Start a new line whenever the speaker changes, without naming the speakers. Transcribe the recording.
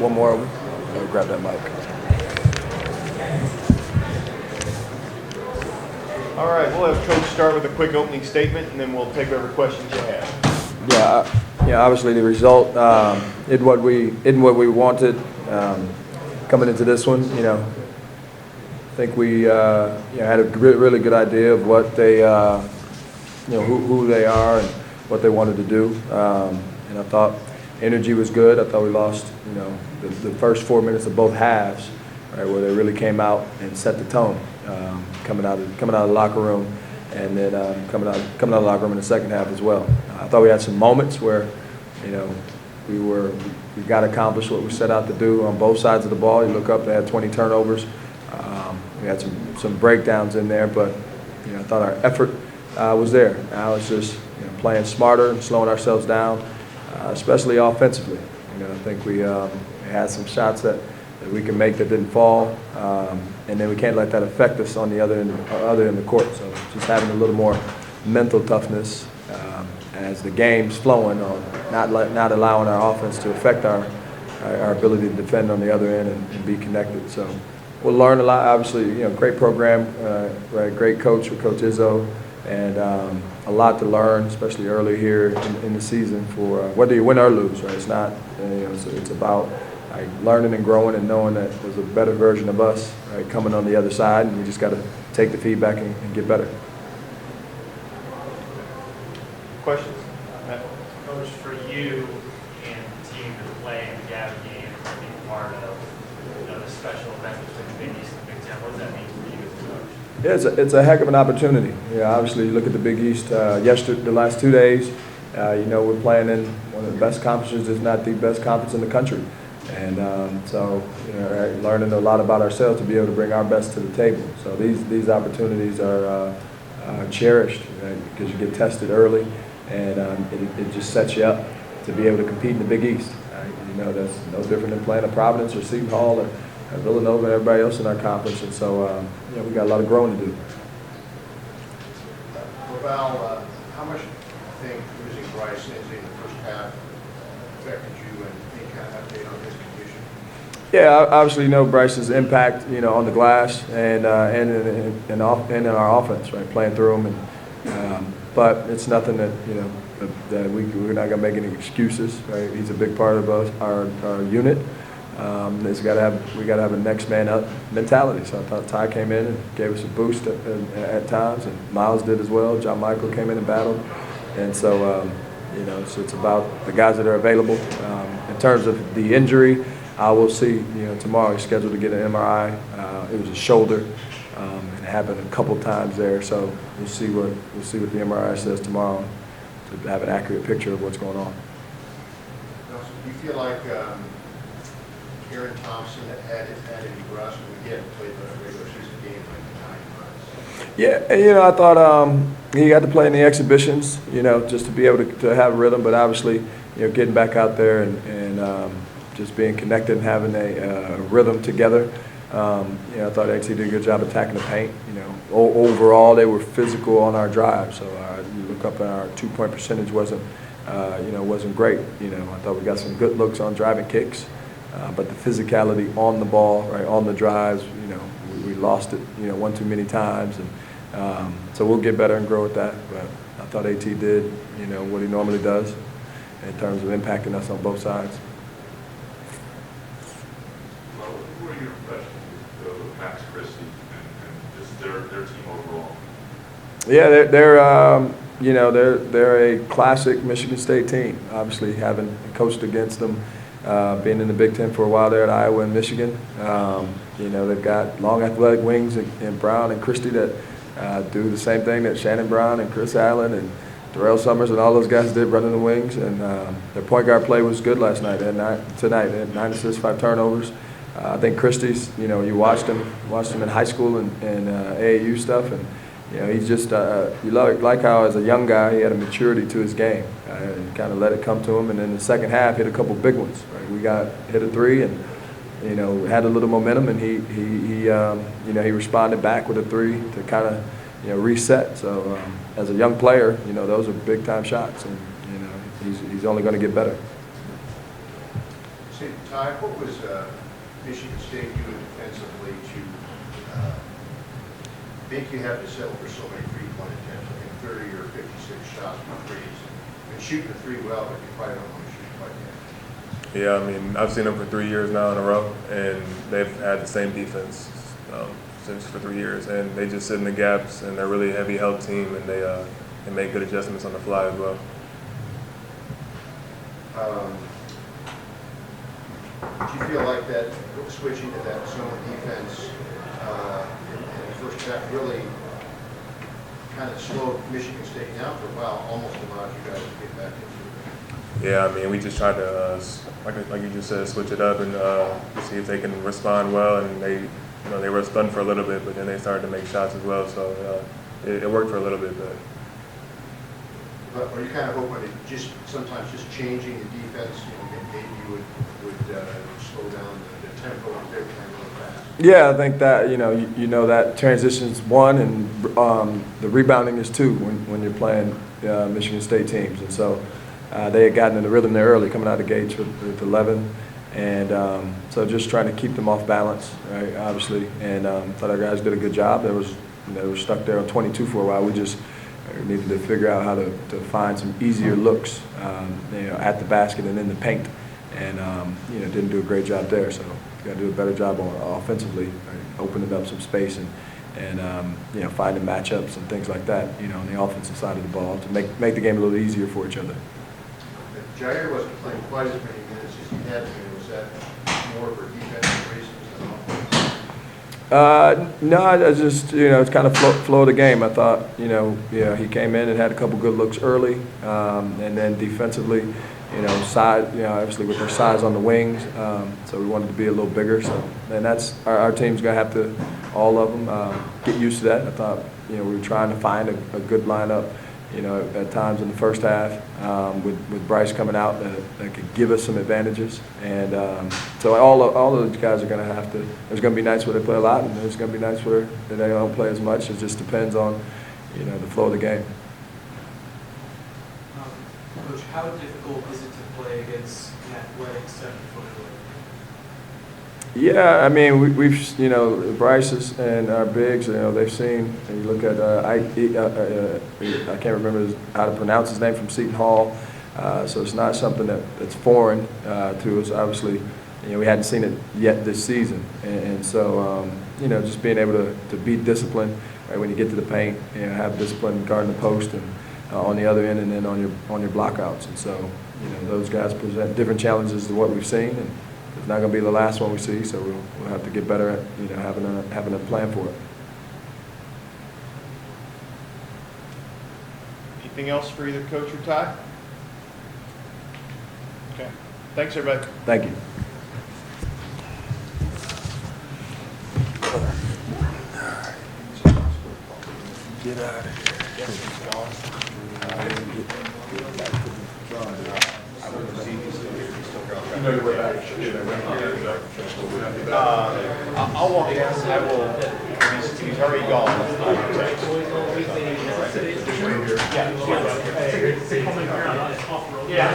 one more. Grab that mic.
All right, we'll have Coach start with a quick opening statement, and then we'll take whatever questions you have.
Yeah. Obviously, the result isn't what we wanted coming into this one. I think we had a really good idea of what they, who they are and what they wanted to do. And I thought energy was good. I thought we lost, the first 4 minutes of both halves, right, where they really came out and set the tone. Coming out of the locker room, and then coming out of the locker room in the second half as well. I thought we had some moments where, we got to accomplish what we set out to do on both sides of the ball. You look up, they had 20 turnovers. We had some breakdowns in there, but I thought our effort was there. Now it's just playing smarter and slowing ourselves down, especially offensively. I think we had some shots that we can make that didn't fall, and then we can't let that affect us on the other end of the court. So just having a little more mental toughness as the game's flowing, not allowing our offense to affect our ability to defend on the other end and be connected. So we'll learn a lot. Obviously, great program, right? Great coach with Coach Izzo, and a lot to learn, especially early here in the season for whether you win or lose. Right? It's not. It's about learning and growing and knowing that there's a better version of us, right, coming on the other side, and we just got to take the feedback and get better.
Questions?
Coach, for you and the team to play in the Gavitt game and be part of the special event between the Big East and the Big Ten, what does that mean for you as a coach?
Yeah, it's a heck of an opportunity. Obviously, you look at the Big East the last 2 days. We're playing in one of the best conferences, if not the best conference in the country. And learning a lot about ourselves to be able to bring our best to the table. So these opportunities are cherished, right, because you get tested early, and it just sets you up to be able to compete in the Big East. Right? That's no different than playing at Providence or Seton Hall or Villanova and everybody else in our conference. And so we got a lot of growing to do.
LaVall, how much do you think losing Bryce in the first half affected you, and any kind of update on his condition?
Yeah, obviously, Bryce's impact, on the glass and in our offense, right, playing through him. But it's nothing that that we're not gonna make any excuses, right? He's a big part of our unit. We gotta have a next man up mentality. So I thought Ty came in and gave us a boost at times, and Miles did as well. John Michael came in and battled, and so. So it's about the guys that are available. In terms of the injury, we'll see. Tomorrow he's scheduled to get an MRI. It was a shoulder, and it happened a couple times there. So we'll see what the MRI says tomorrow to have an accurate picture of what's going on.
Do you feel like Aaron Thompson had any rust when we get played the regular season game like 9 months?
Yeah, I thought he got to play in the exhibitions, just to be able to have a rhythm. But obviously, getting back out there and just being connected and having a rhythm together. I thought AT did a good job attacking the paint. Overall they were physical on our drive. So you look up and our 2-point percentage wasn't great. I thought we got some good looks on driving kicks, but the physicality on the ball, right, on the drives, we lost it, one too many times, and so we'll get better and grow with that. But I thought AT did, what he normally does in terms of impacting us on both sides.
Who are your impressions of Max Christie and just their team overall?
Yeah, they're a classic Michigan State team. Obviously, having coached against them, being in the Big Ten for a while there at Iowa and Michigan. They've got long athletic wings in Brown and Christie that do the same thing that Shannon Brown and Chris Allen and Darrell Summers and all those guys did, running the wings. And their point guard play was good last night. Tonight, they had 9 assists, 5 turnovers. I think Christie's, you watched him in high school and AAU stuff, and he's just you like how as a young guy he had a maturity to his game. He kind of let it come to him, and then the second half hit a couple big ones. Right? We hit a 3 and had a little momentum, and he responded back with a 3 to kind of reset. So as a young player, those are big time shots, and he's only going to get better.
Say, Ty, what was Michigan State doing defensively to make you have to settle for so many three-point attempts? I think 30 or 56 shots from threes. Been shooting the three well, but you probably don't want to shoot quite yet.
Yeah, I mean, I've seen them for 3 years now in a row, and they've had the same defense since for 3 years, and they just sit in the gaps, and they're really a heavy help team, and they make good adjustments on the fly as well.
Do you feel like that switching to that zone defense in the first half really kind of slowed Michigan State down for a while, almost allowed you guys to get back into it?
Yeah, I mean, we just tried to, like you just said, switch it up and see if they can respond well, and they were stunned for a little bit, but then they started to make shots as well, so it worked for a little bit.
But are you kind of hoping that just sometimes just changing the defense, maybe you would slow down the tempo and everything really fast?
Yeah, I think that, you know that transition's one, and the rebounding is two when you're playing Michigan State teams. And so they had gotten in the rhythm there early, coming out of the gates with 11. And so just trying to keep them off balance, right, obviously. And thought our guys did a good job. They were stuck there on 22 for a while. We just needed to figure out how to find some easier looks, at the basket and in the paint. And, didn't do a great job there. So got to do a better job offensively, right, opening up some space and finding matchups and things like that, on the offensive side of the ball to make the game a little easier for each other.
Jair wasn't playing quite as many minutes as he had been. Was that more for defensive reasons than offense?
No, I just, it's kind of flow of the game. I thought, he came in and had a couple good looks early, and then defensively, size, obviously with their size on the wings, so we wanted to be a little bigger. So, and that's our team's gonna have to, all of them, get used to that. I thought, we were trying to find a good lineup, at times in the first half, with Bryce coming out that could give us some advantages. And so all of those guys are going to have to. There's going to be nights where they play a lot, and there's going to be nights where they don't play as much. It just depends on, the flow of the game.
Coach, how difficult is it to play against an athletic 7-footer?
Yeah, I mean, we've Bryce's and our bigs, they've seen, and you look at, I can't remember how to pronounce his name, from Seton Hall, so it's not something that's foreign to us. Obviously, we hadn't seen it yet this season, and so, just being able to be disciplined, right, when you get to the paint, have discipline guarding the post and on the other end, and then on your blockouts. And so, those guys present different challenges to what we've seen, and it's not going to be the last one we see, so we'll have to get better at having a plan for it.
Anything else for either Coach or Ty? Okay. Thanks, everybody.
Thank you. Get out of here.
I'll walk in. I will. He's already gone. Yeah.